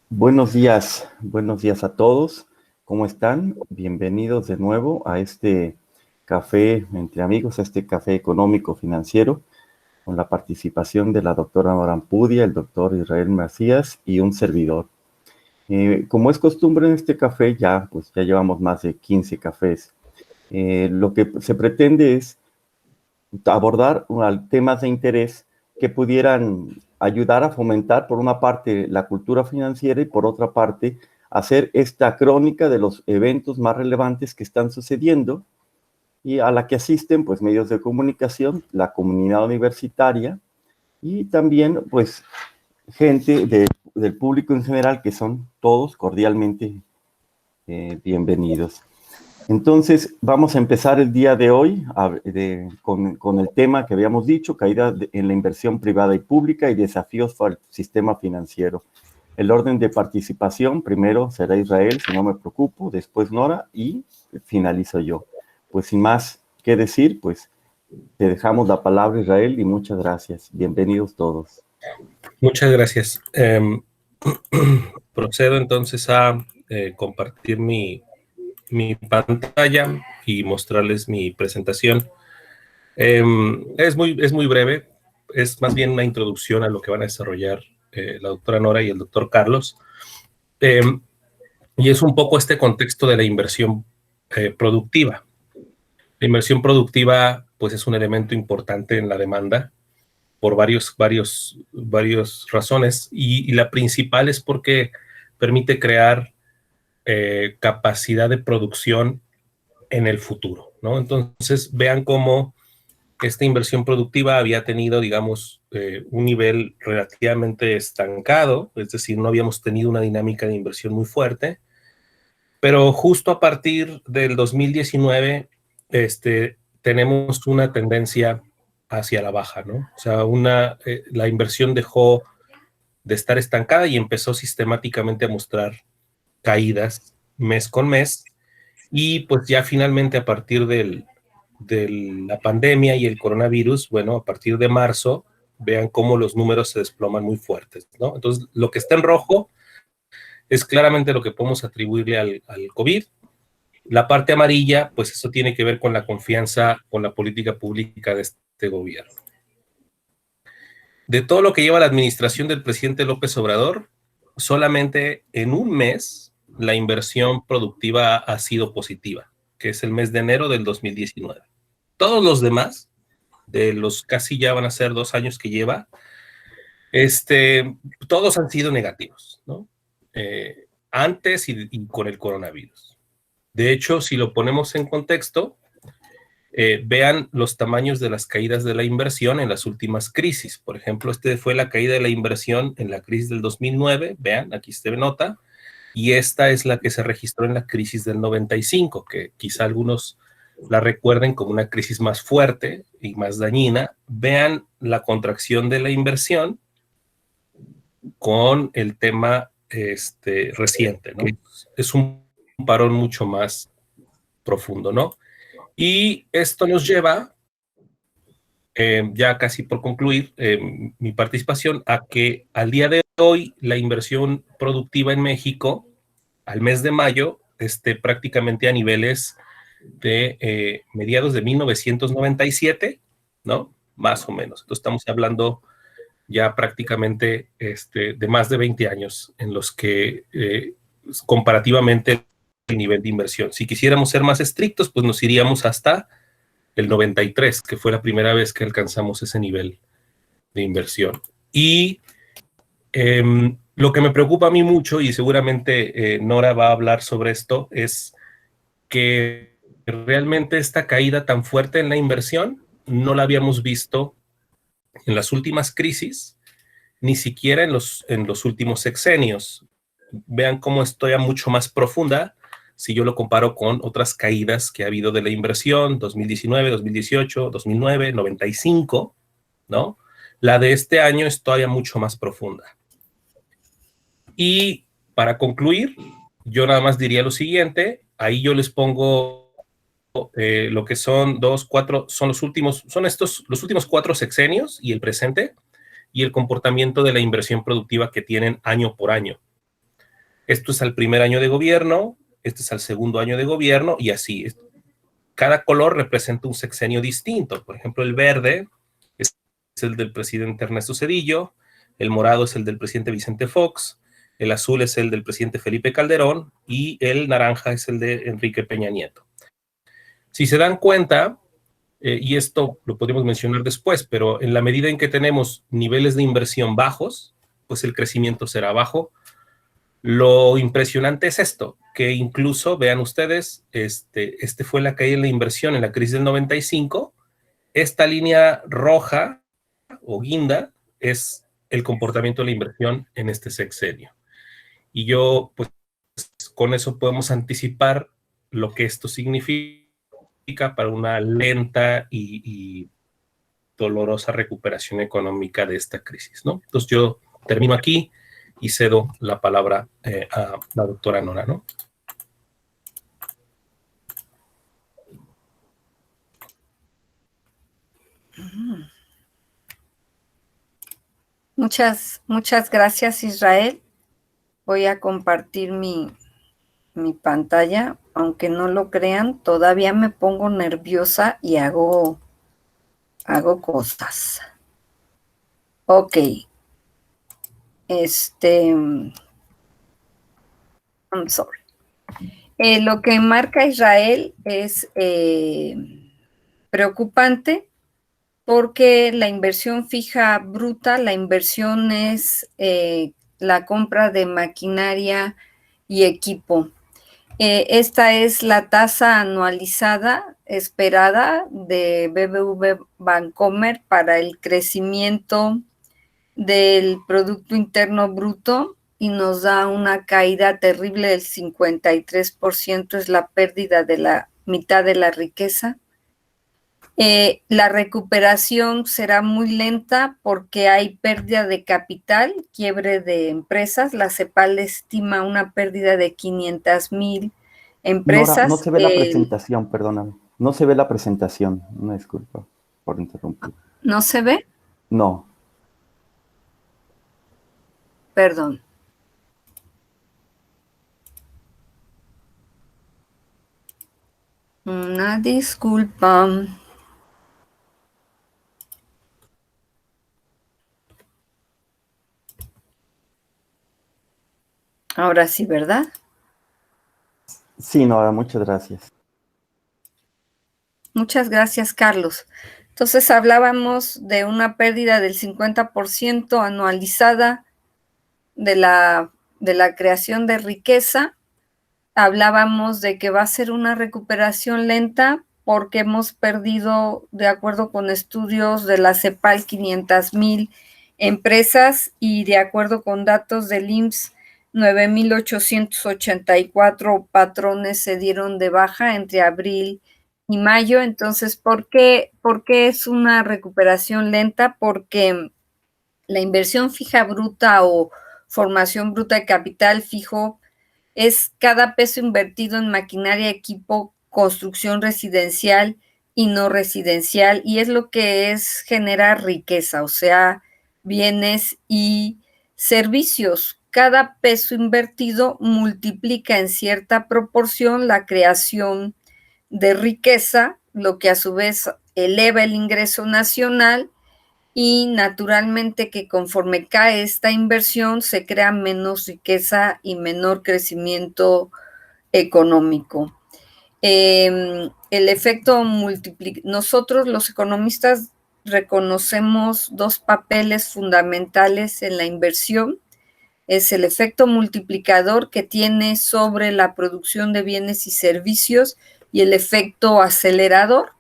Buenos días a todos. ¿Cómo están? Bienvenidos de nuevo a este café entre amigos, a este café económico financiero, con la participación de la doctora Nora Ampudia, el doctor Israel Macías y un servidor. Como es costumbre en este café, ya llevamos más de 15 cafés. Lo que se pretende es abordar temas de interés que pudieran ayudar a fomentar, por una parte, la cultura financiera y por otra parte, hacer esta crónica de los eventos más relevantes que están sucediendo y a la que asisten pues medios de comunicación, la comunidad universitaria y también pues gente del público en general, que son todos cordialmente bienvenidos. Entonces, vamos a empezar el día de hoy con el tema que habíamos dicho, caída en la inversión privada y pública y desafíos para el sistema financiero. El orden de participación, primero será Israel, si no me preocupo, después Nora y finalizo yo. Pues sin más que decir, pues te dejamos la palabra, Israel, y muchas gracias. Bienvenidos todos. Muchas gracias. Procedo entonces a compartir mi pantalla y mostrarles mi presentación. Es muy breve, es más bien una introducción a lo que van a desarrollar la doctora Nora y el doctor Carlos. Y es un poco este contexto de la inversión productiva. La inversión productiva, pues, es un elemento importante en la demanda por varias razones, y la principal es porque permite crear capacidad de producción en el futuro, ¿no? Entonces, vean cómo esta inversión productiva había tenido, digamos, un nivel relativamente estancado, es decir, no habíamos tenido una dinámica de inversión muy fuerte, pero justo a partir del 2019 tenemos una tendencia hacia la baja, ¿no? O sea, la inversión dejó de estar estancada y empezó sistemáticamente a mostrar caídas mes con mes, y pues ya finalmente a partir de la pandemia y el coronavirus, bueno, a partir de marzo, vean cómo los números se desploman muy fuertes, ¿no? Entonces, lo que está en rojo es claramente lo que podemos atribuirle al COVID. La parte amarilla, pues eso tiene que ver con la confianza con la política pública de este gobierno. De todo lo que lleva la administración del presidente López Obrador, solamente en un mes la inversión productiva ha sido positiva, que es el mes de enero del 2019. Todos los demás, de los casi ya van a ser 2 años que lleva, todos han sido negativos, ¿no? Antes y con el coronavirus. De hecho, si lo ponemos en contexto, vean los tamaños de las caídas de la inversión en las últimas crisis. Por ejemplo, fue la caída de la inversión en la crisis del 2009, vean, aquí se nota, y esta es la que se registró en la crisis del 95, que quizá algunos la recuerden como una crisis más fuerte y más dañina. Vean la contracción de la inversión con el tema reciente, ¿no? Es un parón mucho más profundo, ¿no? Y esto nos lleva, ya casi por concluir mi participación, a que al día de hoy la inversión productiva en México, al mes de mayo, prácticamente a niveles de mediados de 1997, ¿no? Más o menos. Entonces estamos hablando ya prácticamente de más de 20 años en los que comparativamente el nivel de inversión. Si quisiéramos ser más estrictos, pues nos iríamos hasta el 93, que fue la primera vez que alcanzamos ese nivel de inversión. Y lo que me preocupa a mí mucho, y seguramente Nora va a hablar sobre esto, es que realmente esta caída tan fuerte en la inversión no la habíamos visto en las últimas crisis, ni siquiera en los últimos sexenios. Vean cómo esto ya mucho más profunda si yo lo comparo con otras caídas que ha habido de la inversión, 2019, 2018, 2009, 95, ¿no? La de este año es todavía mucho más profunda. Y para concluir, yo nada más diría lo siguiente, ahí yo les pongo lo que son los últimos 4 sexenios y el presente, y el comportamiento de la inversión productiva que tienen año por año. Esto es al primer año de gobierno, este es al segundo año de gobierno, y así. Cada color representa un sexenio distinto. Por ejemplo, el verde es el del presidente Ernesto Zedillo, el morado es el del presidente Vicente Fox, el azul es el del presidente Felipe Calderón y el naranja es el de Enrique Peña Nieto. Si se dan cuenta, y esto lo podemos mencionar después, pero en la medida en que tenemos niveles de inversión bajos, pues el crecimiento será bajo. Lo impresionante es esto, que incluso, vean ustedes, este fue la caída en la inversión en la crisis del 95. Esta línea roja o guinda es el comportamiento de la inversión en este sexenio. Y yo, pues, con eso podemos anticipar lo que esto significa para una lenta y dolorosa recuperación económica de esta crisis, ¿no? Entonces yo termino aquí y cedo la palabra a la doctora Nora, ¿no? Muchas gracias, Israel. Voy a compartir mi pantalla. Aunque no lo crean, todavía me pongo nerviosa y hago cosas. Ok. I'm sorry. Lo que marca Israel es preocupante porque la inversión fija bruta, la inversión es la compra de maquinaria y equipo. Esta es la tasa anualizada esperada de BBV Bancomer para el crecimiento del Producto Interno Bruto y nos da una caída terrible del 53%, es la pérdida de la mitad de la riqueza. La recuperación será muy lenta porque hay pérdida de capital, quiebre de empresas. La CEPAL estima una pérdida de 500,000 empresas. Nora, no se ve la presentación, perdóname. No se ve la presentación. Una disculpa por interrumpir. ¿No se ve? No. Perdón. Una disculpa. Ahora sí, ¿verdad? Sí, Nora, muchas gracias. Muchas gracias, Carlos. Entonces hablábamos de una pérdida del 50% anualizada de la creación de riqueza. Hablábamos de que va a ser una recuperación lenta porque hemos perdido, de acuerdo con estudios de la CEPAL, 500,000 empresas y de acuerdo con datos del IMSS, 9,884 patrones se dieron de baja entre abril y mayo. Entonces, ¿por qué es una recuperación lenta? Porque la inversión fija bruta o formación bruta de capital fijo es cada peso invertido en maquinaria, equipo, construcción residencial y no residencial, y es lo que es generar riqueza, o sea, bienes y servicios. Cada peso invertido multiplica en cierta proporción la creación de riqueza, lo que a su vez eleva el ingreso nacional y naturalmente que conforme cae esta inversión se crea menos riqueza y menor crecimiento económico. El efecto multiplicador. Nosotros los economistas reconocemos dos papeles fundamentales en la inversión. Es el efecto multiplicador que tiene sobre la producción de bienes y servicios y el efecto acelerador.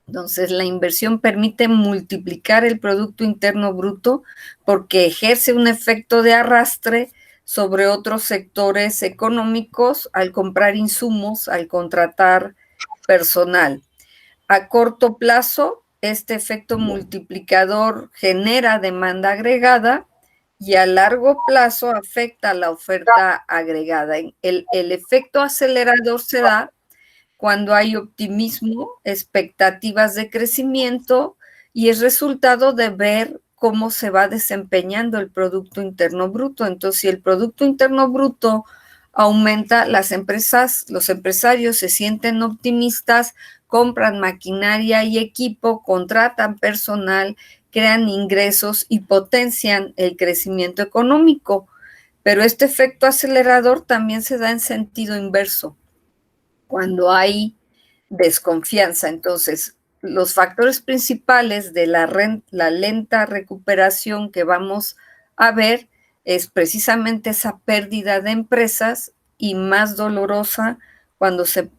Entonces, la inversión permite multiplicar el Producto Interno Bruto porque ejerce un efecto de arrastre sobre otros sectores económicos al comprar insumos, al contratar personal. A corto plazo, este efecto multiplicador genera demanda agregada y a largo plazo afecta a la oferta agregada. El efecto acelerador se da cuando hay optimismo, expectativas de crecimiento y es resultado de ver cómo se va desempeñando el Producto Interno Bruto. Entonces, si el Producto Interno Bruto aumenta, los empresarios se sienten optimistas, compran maquinaria y equipo, contratan personal, crean ingresos y potencian el crecimiento económico. Pero este efecto acelerador también se da en sentido inverso, cuando hay desconfianza. Entonces, los factores principales de la lenta recuperación que vamos a ver es precisamente esa pérdida de empresas, y más dolorosa cuando se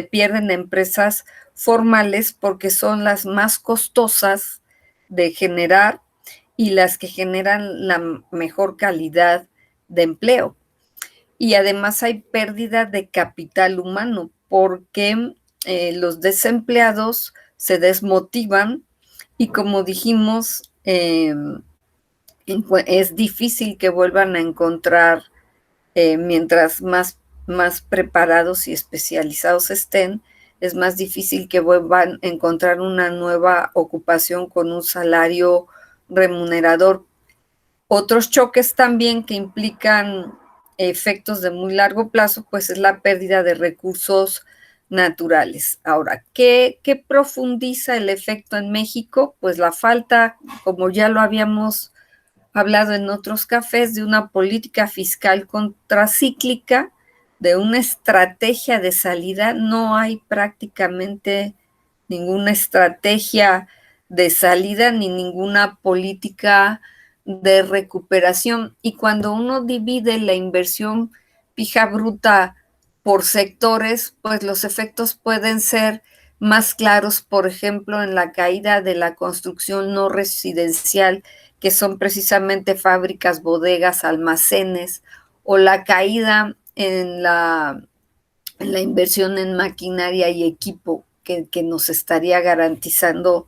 pierden empresas formales, porque son las más costosas de generar y las que generan la mejor calidad de empleo. Y además hay pérdida de capital humano, porque los desempleados se desmotivan y, como dijimos, es difícil que vuelvan a encontrar, mientras más preparados y especializados estén, es más difícil que vuelvan a encontrar una nueva ocupación con un salario remunerador. Otros choques también que implican efectos de muy largo plazo, pues es la pérdida de recursos naturales. Ahora, ¿qué profundiza el efecto en México? Pues la falta, como ya lo habíamos hablado en otros cafés, de una política fiscal contracíclica, de una estrategia de salida. No hay prácticamente ninguna estrategia de salida ni ninguna política de recuperación. Y cuando uno divide la inversión fija bruta por sectores, pues los efectos pueden ser más claros, por ejemplo, en la caída de la construcción no residencial, que son precisamente fábricas, bodegas, almacenes, o la caída en la inversión en maquinaria y equipo, que nos estaría garantizando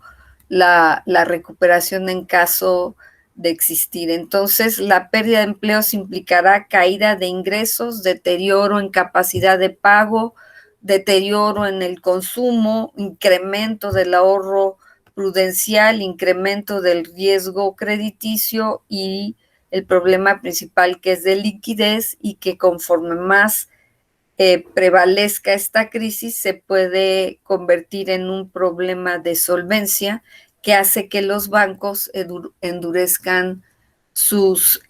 la recuperación en caso de existir. Entonces, la pérdida de empleos implicará caída de ingresos, deterioro en capacidad de pago, deterioro en el consumo, incremento del ahorro prudencial, incremento del riesgo crediticio y el problema principal, que es de liquidez, y que conforme más prevalezca esta crisis, se puede convertir en un problema de solvencia que hace que los bancos endurezcan sus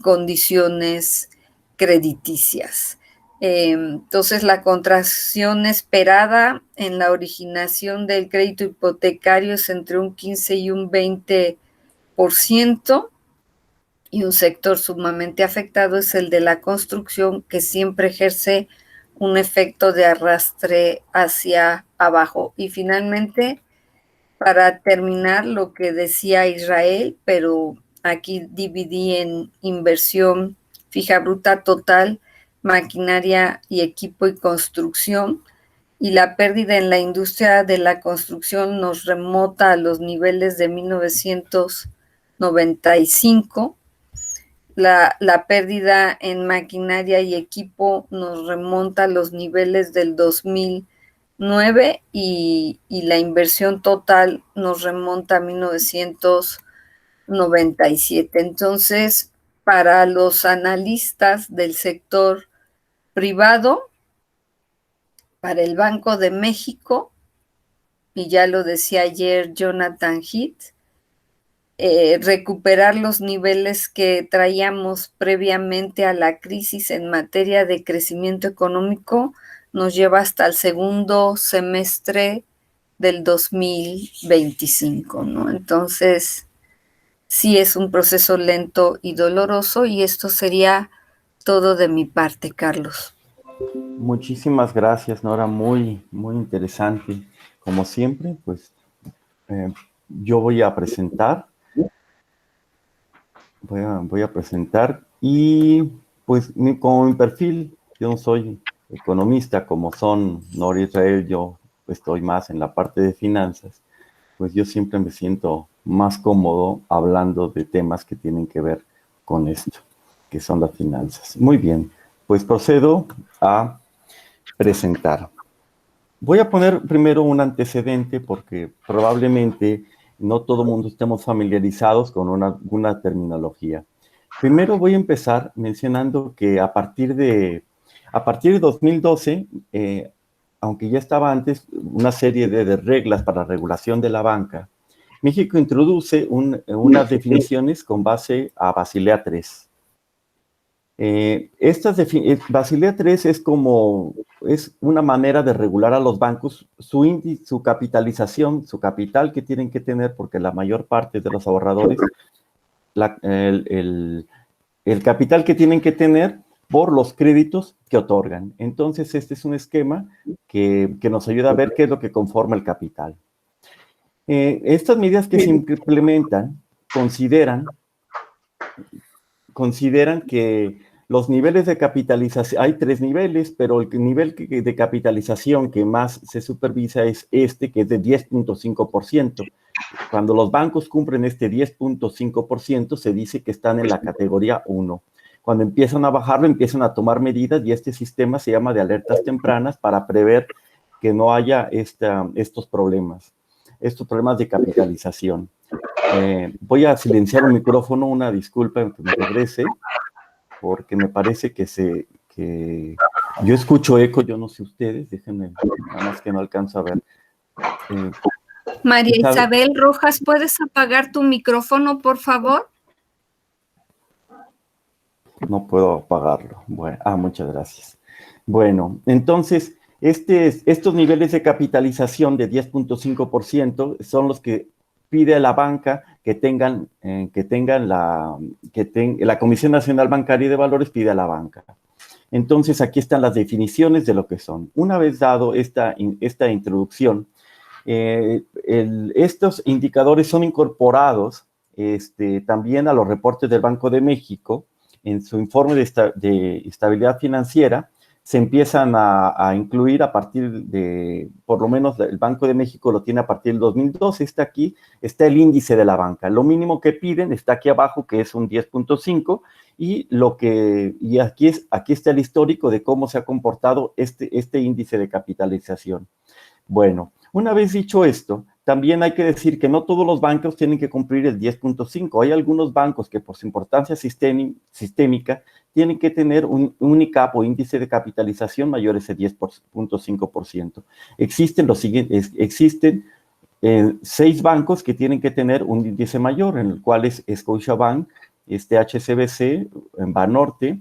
condiciones crediticias. Entonces, la contracción esperada en la originación del crédito hipotecario es entre un 15 y un 20%, y un sector sumamente afectado es el de la construcción, que siempre ejerce un efecto de arrastre hacia abajo. Y finalmente, para terminar, lo que decía Israel, pero aquí dividí en inversión fija bruta total, maquinaria y equipo y construcción, y la pérdida en la industria de la construcción nos remonta a los niveles de 1995. La pérdida en maquinaria y equipo nos remonta a los niveles del 2009, y la inversión total nos remonta a 1997. Entonces, para los analistas del sector privado, para el Banco de México, y ya lo decía ayer Jonathan Heath, recuperar los niveles que traíamos previamente a la crisis en materia de crecimiento económico nos lleva hasta el segundo semestre del 2025, ¿no? Entonces, sí es un proceso lento y doloroso, y esto sería todo de mi parte, Carlos. Muchísimas gracias, Nora, muy interesante. Como siempre, pues yo voy a presentar y pues como mi perfil, yo no soy economista como son Nora y Israel, yo estoy más en la parte de finanzas, pues yo siempre me siento más cómodo hablando de temas que tienen que ver con esto, que son las finanzas. Muy bien, pues procedo a presentar. Voy a poner primero un antecedente, porque probablemente no todo el mundo estemos familiarizados con alguna terminología. Primero voy a empezar mencionando que a partir de 2012, aunque ya estaba antes una serie de reglas para regulación de la banca, México introduce unas definiciones con base a Basilea III. Basilea III es una manera de regular a los bancos su capitalización, su capital que tienen que tener, porque la mayor parte de los ahorradores, el capital que tienen que tener por los créditos que otorgan. Entonces, este es un esquema que nos ayuda a ver qué es lo que conforma el capital. Estas medidas que se implementan consideran que los niveles de capitalización, hay 3 niveles, pero el nivel de capitalización que más se supervisa es que es de 10.5%. Cuando los bancos cumplen este 10.5%, se dice que están en la categoría 1. Cuando empiezan a bajarlo, empiezan a tomar medidas y este sistema se llama de alertas tempranas para prever que no haya estos problemas de capitalización. Voy a silenciar un micrófono, una disculpa que me regrese, porque me parece que yo escucho eco, yo no sé ustedes, déjenme, nada más que no alcanzo a ver. María Isabel Rojas, ¿puedes apagar tu micrófono, por favor? No puedo apagarlo. Bueno, muchas gracias. Bueno, entonces, estos niveles de capitalización de 10.5% son los que pide a la banca la Comisión Nacional Bancaria y de Valores pide a la banca. Entonces, aquí están las definiciones de lo que son. Una vez dado esta introducción, estos indicadores son incorporados también a los reportes del Banco de México. En su informe de estabilidad financiera, se empiezan a incluir a partir de, por lo menos el Banco de México lo tiene a partir del 2012, aquí está el índice de la banca. Lo mínimo que piden está aquí abajo, que es un 10.5, y aquí está el histórico de cómo se ha comportado este índice de capitalización. Bueno, una vez dicho esto, también hay que decir que no todos los bancos tienen que cumplir el 10.5. Hay algunos bancos que por su importancia sistémica tienen que tener un ICAP o índice de capitalización mayor a ese 10.5%. Existen 6 bancos que tienen que tener un índice mayor, en el cual es Scotiabank, HSBC, Banorte,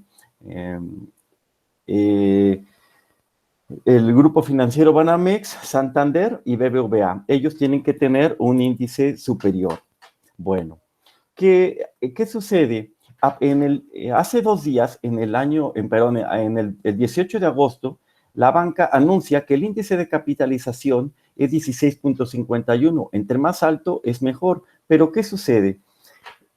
el grupo financiero Banamex, Santander y BBVA. Ellos tienen que tener un índice superior. Bueno, ¿qué sucede? Hace 2 días, el 18 de agosto, la banca anuncia que el índice de capitalización es 16.51. Entre más alto es mejor. Pero ¿qué sucede?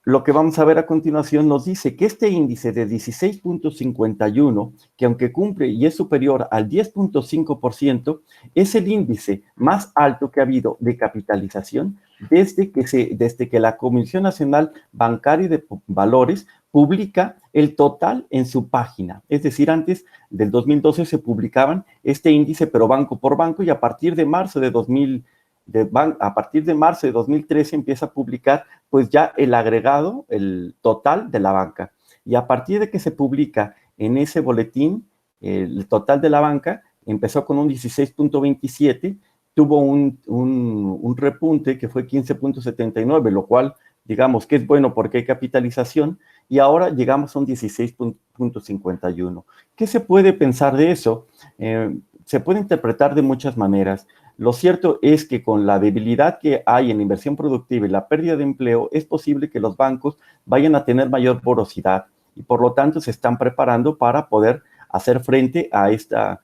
Lo que vamos a ver a continuación nos dice que este índice de 16.51, que aunque cumple y es superior al 10.5%, es el índice más alto que ha habido de capitalización desde que la Comisión Nacional Bancaria y de Valores publica el total en su página. Es decir, antes del 2012 se publicaban este índice, pero banco por banco, y a partir de marzo de 2013 empieza a publicar pues ya el agregado, el total de la banca. Y a partir de que se publica en ese boletín, el total de la banca empezó con un 16.27, tuvo un repunte que fue 15.79, lo cual digamos que es bueno porque hay capitalización, y ahora llegamos a un 16.51. ¿Qué se puede pensar de eso? Se puede interpretar de muchas maneras. Lo cierto es que con la debilidad que hay en la inversión productiva y la pérdida de empleo, es posible que los bancos vayan a tener mayor porosidad y por lo tanto se están preparando para poder hacer frente a esta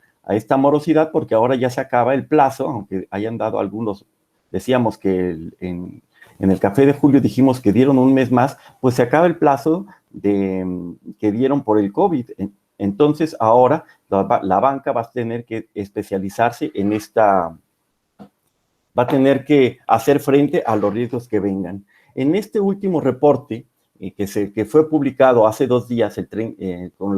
morosidad, porque ahora ya se acaba el plazo, aunque hayan dado algunos, decíamos que en el café de julio dijimos que dieron un mes más, pues se acaba el plazo que dieron por el COVID. Entonces ahora la banca va a tener que especializarse en va a tener que hacer frente a los riesgos que vengan. En este último reporte, que fue publicado hace 2 días con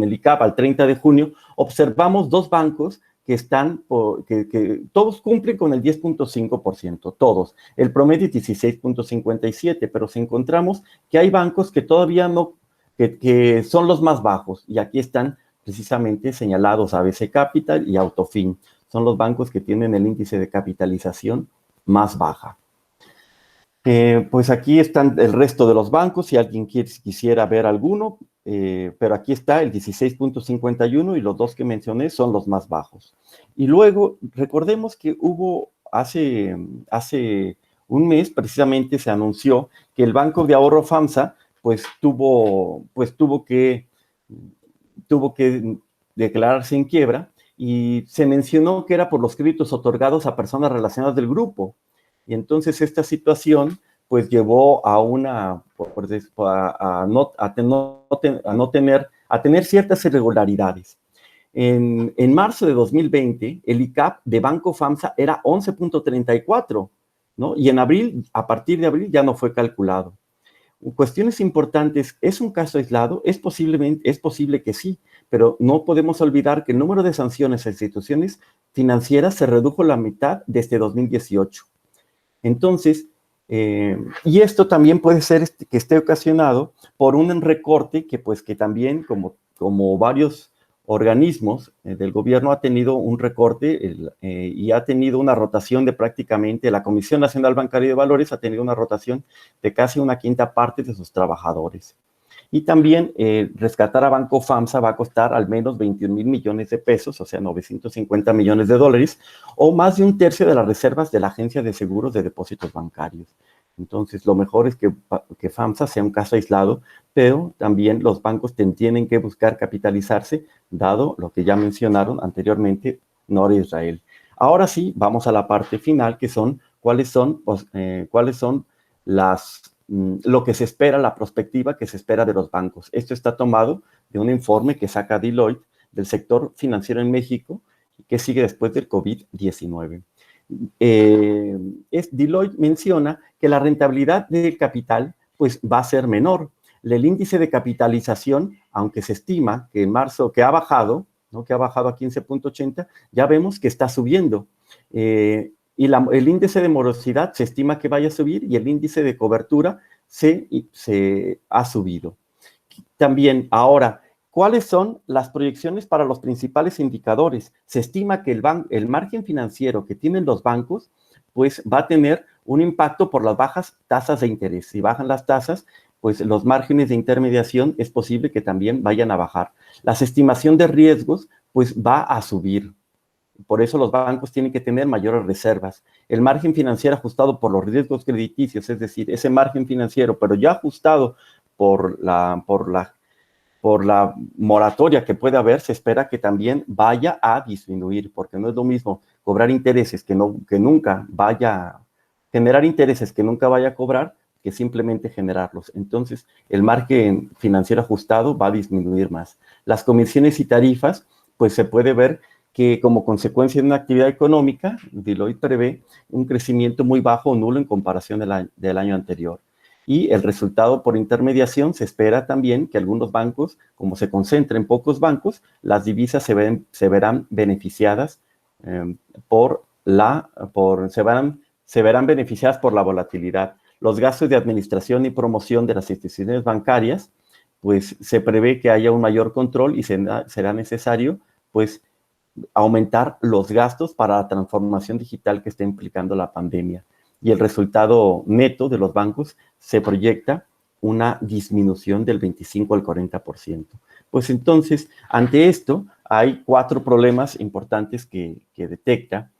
el ICAP al 30 de junio, observamos 2 bancos que están, que todos cumplen con el 10.5%, todos. El promedio es 16.57, pero si encontramos que hay bancos que todavía no, que son los más bajos, y aquí están precisamente señalados ABC Capital y Autofin. Son los bancos que tienen el índice de capitalización más baja. Pues aquí están el resto de los bancos, si alguien quisiera ver alguno, pero aquí está el 16.51 y los dos que mencioné son los más bajos. Y luego, recordemos que hubo hace un mes, precisamente se anunció que el Banco de Ahorro FAMSA, pues tuvo que declararse en quiebra, y se mencionó que era por los créditos otorgados a personas relacionadas del grupo. Y entonces esta situación pues llevó a tener ciertas irregularidades. En marzo de 2020, el ICAP de Banco FAMSA era 11.34, ¿no? Y en abril, a partir de abril, ya no fue calculado. Cuestiones importantes, ¿es un caso aislado? Es posible que sí, pero no podemos olvidar que el número de sanciones a instituciones financieras se redujo a la mitad desde 2018. Entonces, y esto también puede ser que esté ocasionado por un recorte que también, como varios organismos del gobierno, ha tenido un recorte y ha tenido una rotación de prácticamente, la Comisión Nacional Bancaria de Valores ha tenido una rotación de casi una quinta parte de sus trabajadores. Y también rescatar a Banco FAMSA va a costar al menos 21,000 millones de pesos, o sea, 950 millones de dólares, o más de un tercio de las reservas de la Agencia de Seguros de Depósitos Bancarios. Entonces, lo mejor es que FAMSA sea un caso aislado, pero también los bancos tienen que buscar capitalizarse, dado lo que ya mencionaron anteriormente, Nora e Israel. Ahora sí, vamos a la parte final, que son cuáles son lo que se espera, la perspectiva que se espera de los bancos. Esto está tomado de un informe que saca Deloitte del sector financiero en México, que sigue después del COVID-19. Deloitte menciona que la rentabilidad del capital pues va a ser menor. El índice de capitalización, aunque se estima que en marzo que ha bajado, ¿no? Que ha bajado a 15.80, ya vemos que está subiendo. Y el índice de morosidad se estima que vaya a subir, y el índice de cobertura se ha subido. También, ahora, ¿cuáles son las proyecciones para los principales indicadores? Se estima que el margen financiero que tienen los bancos, pues va a tener un impacto por las bajas tasas de interés. Si bajan las tasas, pues los márgenes de intermediación es posible que también vayan a bajar. La estimación de riesgos, pues va a subir. Por eso los bancos tienen que tener mayores reservas. El margen financiero ajustado por los riesgos crediticios, es decir, ese margen financiero, pero ya ajustado por la moratoria que puede haber, se espera que también vaya a disminuir, porque no es lo mismo cobrar intereses generar intereses que nunca vaya a cobrar, que simplemente generarlos. Entonces, el margen financiero ajustado va a disminuir más. Las comisiones y tarifas, pues se puede ver que como consecuencia de una actividad económica, Deloitte prevé un crecimiento muy bajo o nulo en comparación del año anterior. Y el resultado por intermediación, se espera también que algunos bancos, como se concentra en pocos bancos, las divisas se verán beneficiadas se verán beneficiadas por la volatilidad. Los gastos de administración y promoción de las instituciones bancarias, pues se prevé que haya un mayor control y será necesario, pues, aumentar los gastos para la transformación digital que está implicando la pandemia. Y el resultado neto de los bancos se proyecta una disminución del 25 al 40%. Pues entonces, ante esto, hay 4 problemas importantes que detecta,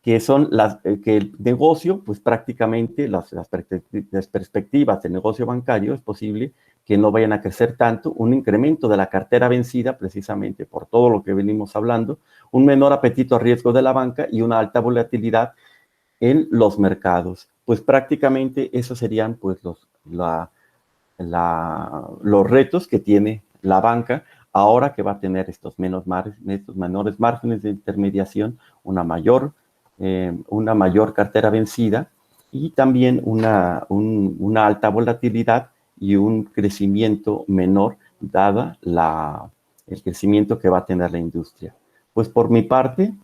que son que el negocio, pues prácticamente las perspectivas del negocio bancario es posible que no vayan a crecer tanto, un incremento de la cartera vencida, precisamente por todo lo que venimos hablando, un menor apetito a riesgo de la banca y una alta volatilidad en los mercados. Pues prácticamente esos serían pues los retos que tiene la banca ahora que va a tener estos menores márgenes de intermediación, una mayor cartera vencida y también una alta volatilidad y un crecimiento menor dada el crecimiento que va a tener la industria. Pues por mi parte,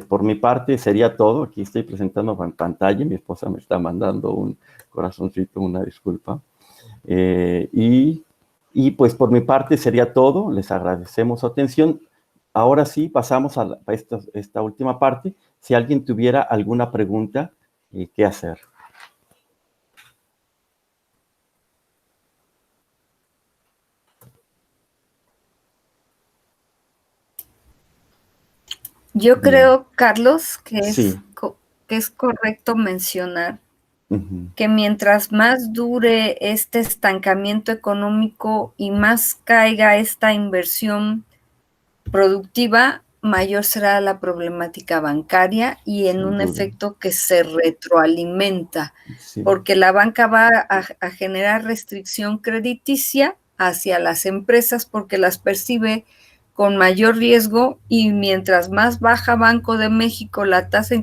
Por mi parte sería todo. Aquí estoy presentando en pantalla. Mi esposa me está mandando un corazoncito, una disculpa. Y pues por mi parte sería todo. Les agradecemos su atención. Ahora sí, pasamos a esta última parte. Si alguien tuviera alguna pregunta, ¿qué hacer? Yo creo, Carlos, que Sí. es correcto mencionar Uh-huh. que mientras más dure este estancamiento económico y más caiga esta inversión productiva, mayor será la problemática bancaria y en un efecto que se retroalimenta, sí, porque la banca va a generar restricción crediticia hacia las empresas porque las percibe con mayor riesgo y mientras más baja Banco de México la tasa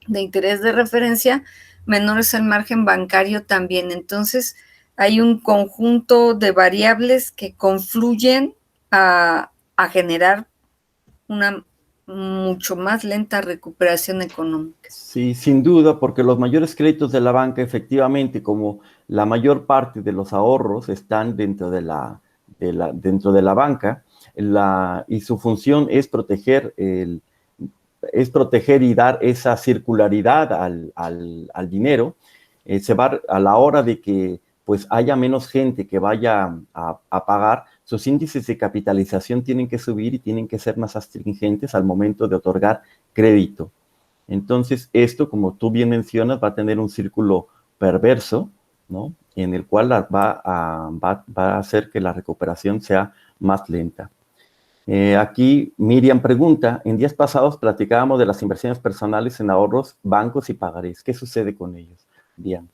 de interés de referencia, menor es el margen bancario también. Entonces, hay un conjunto de variables que confluyen a generar una mucho más lenta recuperación económica. Sí, sin duda, porque los mayores créditos de la banca, efectivamente, como la mayor parte de los ahorros están dentro de la banca, y su función es proteger y dar esa circularidad al dinero, se va a la hora de que pues haya menos gente que vaya a pagar, sus índices de capitalización tienen que subir y tienen que ser más astringentes al momento de otorgar crédito. Entonces, esto, como tú bien mencionas, va a tener un círculo perverso, ¿no? En el cual va a hacer que la recuperación sea más lenta. Aquí Miriam pregunta, en días pasados platicábamos de las inversiones personales en ahorros, bancos y pagarés. ¿Qué sucede con ellos? Bien,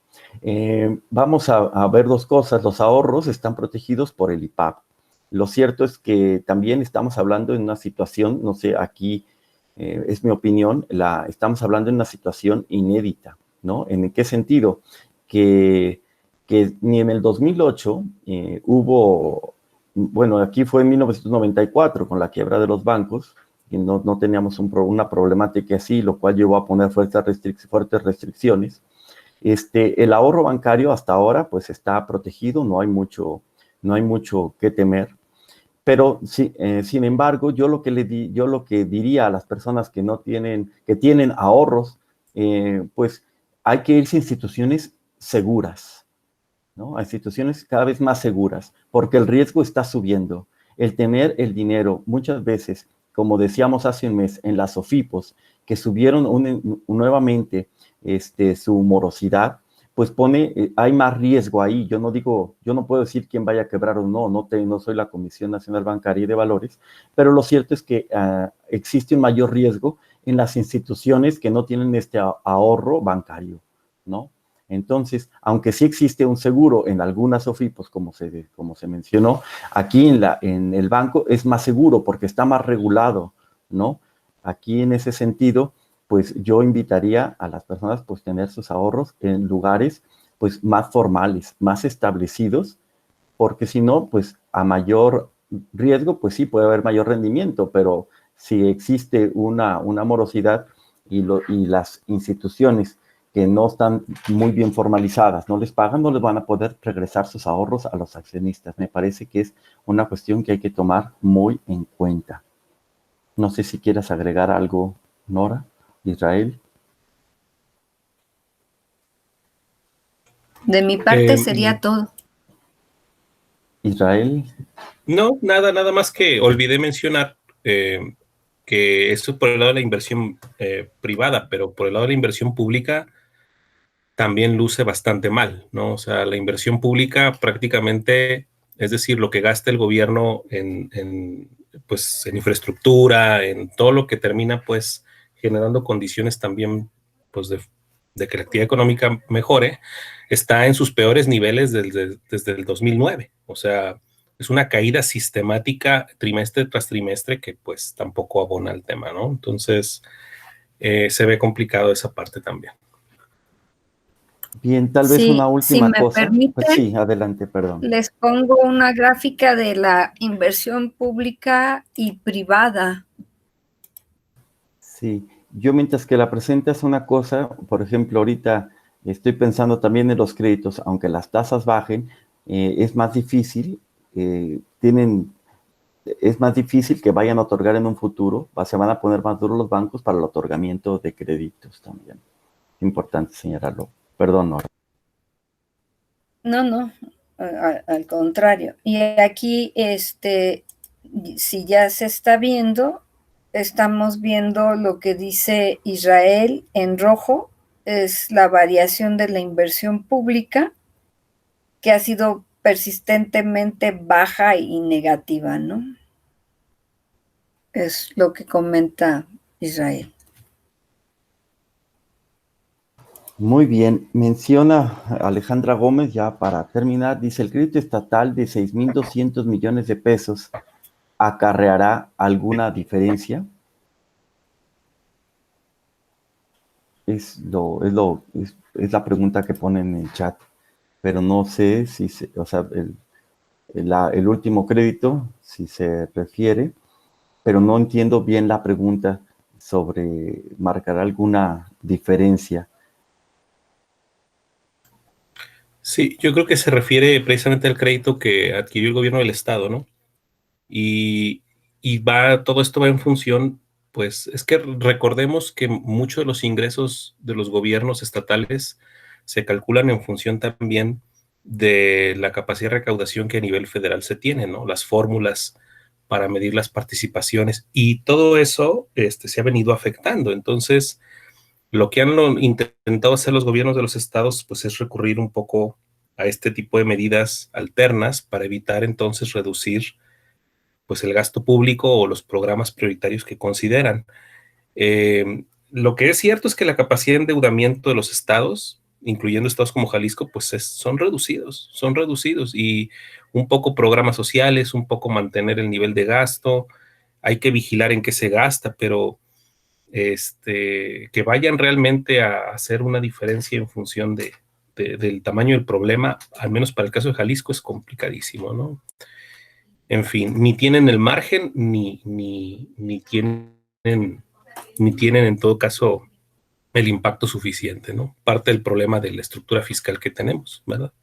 vamos a ver dos cosas. Los ahorros están protegidos por el IPAB. Lo cierto es que también estamos hablando en una situación, no sé, aquí es mi opinión, estamos hablando en una situación inédita, ¿no? ¿En qué sentido? Que ni en el 2008 hubo... Bueno, aquí fue en 1994 con la quiebra de los bancos, y no teníamos una problemática así, lo cual llevó a poner fuertes restricciones. El ahorro bancario hasta ahora pues está protegido, no hay mucho que temer, pero sí, sin embargo, yo lo que diría a las personas que tienen ahorros, pues hay que irse a instituciones seguras, ¿no? A instituciones cada vez más seguras, porque el riesgo está subiendo. El tener el dinero, muchas veces, como decíamos hace un mes, en las SOFIPOS, que subieron nuevamente su morosidad, pues hay más riesgo ahí. Yo no puedo decir quién vaya a quebrar o no soy la Comisión Nacional Bancaria y de Valores, pero lo cierto es que existe un mayor riesgo en las instituciones que no tienen este ahorro bancario, ¿no? Entonces, aunque sí existe un seguro en algunas SOFIPOS, como se mencionó, aquí en el banco es más seguro porque está más regulado, ¿no? Aquí en ese sentido, pues yo invitaría a las personas pues tener sus ahorros en lugares pues más formales, más establecidos, porque si no, pues a mayor riesgo, pues sí puede haber mayor rendimiento, pero si existe una morosidad y las instituciones que no están muy bien formalizadas, no les pagan, no les van a poder regresar sus ahorros a los accionistas. Me parece que es una cuestión que hay que tomar muy en cuenta. No sé si quieras agregar algo, Nora, Israel. De mi parte sería todo. Israel. No, nada más que olvidé mencionar que esto es por el lado de la inversión privada, pero por el lado de la inversión pública también luce bastante mal, ¿no? O sea, la inversión pública prácticamente, es decir, lo que gasta el gobierno en infraestructura, en todo lo que termina pues generando condiciones también pues de que la actividad económica mejore, está en sus peores niveles desde el 2009. O sea, es una caída sistemática trimestre tras trimestre que pues tampoco abona el tema, ¿no? Entonces, se ve complicado esa parte también. Bien, tal vez una última cosa. Permiten, pues sí, adelante, perdón. Les pongo una gráfica de la inversión pública y privada. Sí, yo mientras que la presentas una cosa, por ejemplo, ahorita estoy pensando también en los créditos, aunque las tasas bajen, es más difícil, es más difícil que vayan a otorgar en un futuro, se van a poner más duros los bancos para el otorgamiento de créditos también. Importante señalarlo. Perdón, Nora. No, al contrario. Y aquí, si ya se está viendo, estamos viendo lo que dice Israel en rojo, es la variación de la inversión pública, que ha sido persistentemente baja y negativa, ¿no? Es lo que comenta Israel. Muy bien, menciona Alejandra Gómez, ya para terminar, dice, el crédito estatal de 6.200 millones de pesos acarreará alguna diferencia. Es la pregunta que ponen en el chat, pero no sé si, o sea, el último crédito, si se refiere, pero no entiendo bien la pregunta sobre marcar alguna diferencia. Sí, yo creo que se refiere precisamente al crédito que adquirió el gobierno del estado, ¿no? Y todo esto va en función, pues es que recordemos que muchos de los ingresos de los gobiernos estatales se calculan en función también de la capacidad de recaudación que a nivel federal se tiene, ¿no? Las fórmulas para medir las participaciones y todo eso se ha venido afectando. Entonces, lo que han intentado hacer los gobiernos de los estados, pues es recurrir un poco a este tipo de medidas alternas para evitar entonces reducir pues el gasto público o los programas prioritarios que consideran. Lo que es cierto es que la capacidad de endeudamiento de los estados, incluyendo estados como Jalisco, pues son reducidos y un poco programas sociales, un poco mantener el nivel de gasto, hay que vigilar en qué se gasta, pero que vayan realmente a hacer una diferencia en función del tamaño del problema, al menos para el caso de Jalisco, es complicadísimo, ¿no? En fin, ni tienen el margen, ni tienen en todo caso el impacto suficiente, ¿no? Parte del problema de la estructura fiscal que tenemos, ¿verdad?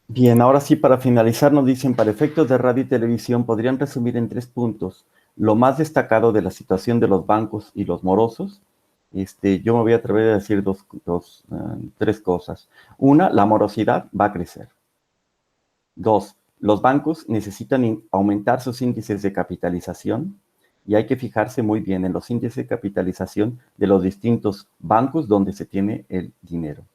Bien, ahora sí, para finalizar, nos dicen, para efectos de radio y televisión, podrían resumir en 3 puntos lo más destacado de la situación de los bancos y los morosos. Yo me voy a atrever a decir 3 cosas. Una, la morosidad va a crecer. 2, los bancos necesitan aumentar sus índices de capitalización y hay que fijarse muy bien en los índices de capitalización de los distintos bancos donde se tiene el dinero.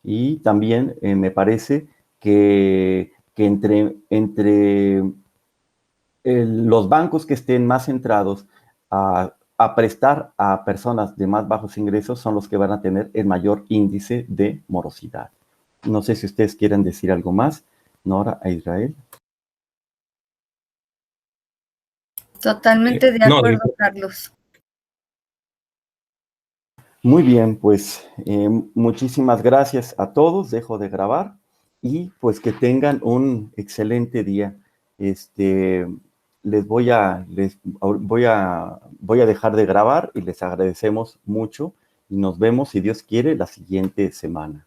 Y también me parece que entre los bancos que estén más centrados a prestar a personas de más bajos ingresos son los que van a tener el mayor índice de morosidad. No sé si ustedes quieren decir algo más, Nora e Israel. Totalmente de acuerdo, Carlos. Muy bien, pues muchísimas gracias a todos. Dejo de grabar y pues que tengan un excelente día. Voy a dejar de grabar y les agradecemos mucho y nos vemos, si Dios quiere, la siguiente semana.